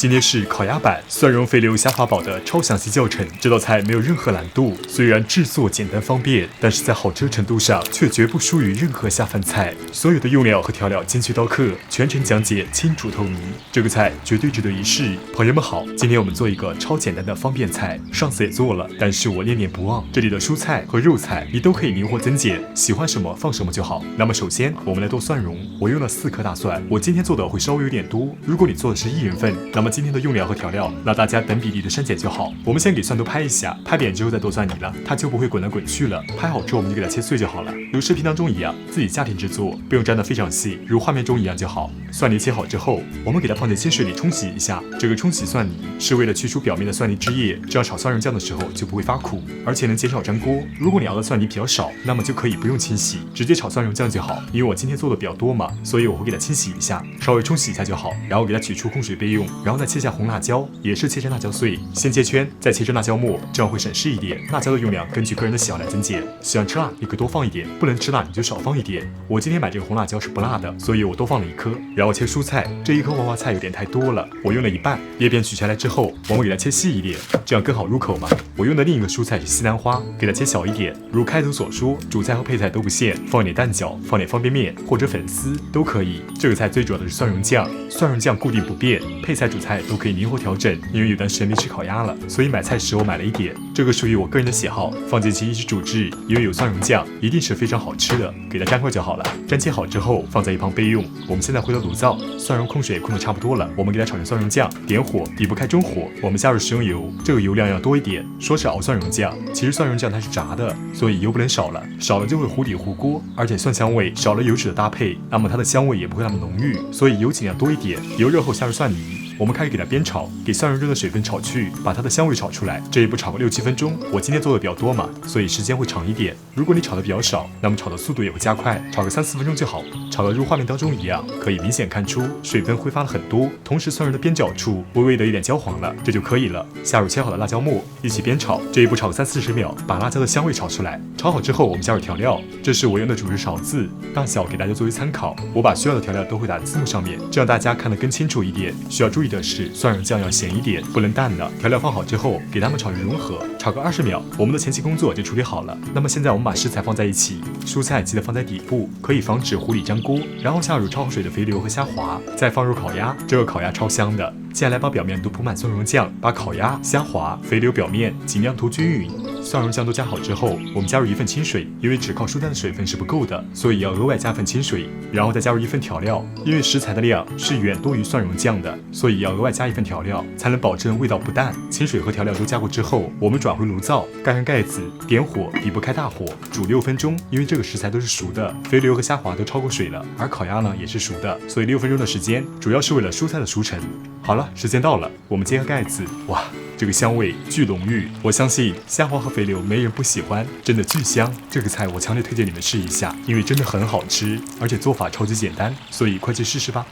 今天是烤鸭版蒜蓉肥牛虾滑堡的超详细教程。这道菜没有任何难度，虽然制作简单方便，但是在好吃程度上却绝不输于任何下饭菜。所有的用料和调料精确刀刻，全程讲解清楚透明。这个菜绝对值得一试。朋友们好，今天我们做一个超简单的方便菜，上次也做了，但是我念念不忘。这里的蔬菜和肉菜你都可以灵活增减，喜欢什么放什么就好。那么首先我们来剁蒜蓉，我用了4颗大蒜，我今天做的会稍微有点多。如果你做的是1人份，那么今天的用料和调料，那大家等比例的删减就好。我们先给蒜头拍一下，拍扁之后再剁蒜泥了，它就不会滚来滚去了。拍好之后我们就给它切碎就好了，如视频当中一样，自己家庭制作，不用粘得非常细，如画面中一样就好。蒜泥切好之后，我们给它放进清水里冲洗一下。这个冲洗蒜泥是为了去除表面的蒜泥汁液，这样炒蒜蓉酱的时候就不会发苦，而且能减少粘锅。如果你熬的蒜泥比较少，那么就可以不用清洗，直接炒蒜蓉酱就好。因为我今天做的比较多嘛，所以我会给它清洗一下，稍微冲洗一下就好，然后给它取出控水备用。然后再切下红辣椒，也是切成辣椒碎，先切圈，再切成辣椒末，这样会省事一点。辣椒的用量根据个人的喜好来增减，喜欢吃辣你可以多放一点，不能吃辣你就少放一点。我今天买这个红辣椒是不辣的，所以我多放了1颗。然后切蔬菜，这1颗黄花菜有点太多了，我用了一半。叶片取下来之后，我们给它切细一点，这样更好入口嘛。我用的另一个蔬菜是西兰花，给它切小一点。如开头所说，主菜和配菜都不限，放一点蛋饺，放点方便面或者粉丝都可以。这个菜最主要的是蒜蓉酱，蒜蓉酱固定不变，配菜主菜都可以灵活调整。因为有段时间没吃烤鸭了，所以买菜时我买了一点，这个属于我个人的喜好，放进去一起煮制。因为有蒜蓉酱，一定是非常好吃的。给它沾块就好了，沾切好之后放在一旁备用。我们现在回到炉灶，蒜蓉控水控的差不多了，我们给它炒成蒜蓉酱，点火，底部开中火，我们加入食用油，这个油量要多一点。说是熬蒜蓉酱，其实蒜蓉酱它是炸的，所以油不能少了，少了就会糊底糊锅，而且蒜香味少了油脂的搭配，那么它的香味也不会那么浓郁，所以油尽量多一点。油热后下入蒜泥。我们开始给它煸炒，给蒜蓉中的水分炒去，把它的香味炒出来。这一步炒个6-7分钟。我今天做的比较多嘛，所以时间会长一点。如果你炒的比较少，那么炒的速度也会加快，炒个3-4分钟就好。炒得如画面当中一样，可以明显看出水分挥发了很多，同时蒜蓉的边角处微微的有点焦黄了，这就可以了。下入切好的辣椒末，一起煸炒。这一步炒个30-40秒，把辣椒的香味炒出来。炒好之后，我们加入调料，这是我用的主食勺子，大小给大家作为参考。我把需要的调料都会打在字幕上面，这样大家看得更清楚一点。需要注意的是，蒜蓉酱要咸一点，不能淡的。调料放好之后，给它们炒成融合，炒个20秒，我们的前期工作就处理好了。那么现在我们把食材放在一起，蔬菜记得放在底部，可以防止糊里粘锅。然后下入焯好水的肥牛和虾滑，再放入烤鸭，这个烤鸭超香的。接下来把表面都铺满蒜蓉酱，把烤鸭、虾滑、肥牛表面尽量涂均匀。蒜蓉酱都加好之后，我们加入1份清水，因为只靠蔬菜的水分是不够的，所以要额外加份清水。然后再加入1份调料，因为食材的量是远多于蒜蓉酱的，所以要额外加1份调料，才能保证味道不淡。清水和调料都加过之后，我们转回炉灶，盖上盖子，点火，底部开大火，煮6分钟。因为这个食材都是熟的，肥牛和虾滑都超过水了，而烤鸭呢也是熟的，所以6分钟的时间，主要是为了蔬菜的熟成。好了，时间到了，我们揭开盖子，哇，这个香味巨浓郁，我相信虾滑和肥牛没人不喜欢，真的巨香。这个菜我强烈推荐你们试一下，因为真的很好吃，而且做法超级简单，所以快去试试吧。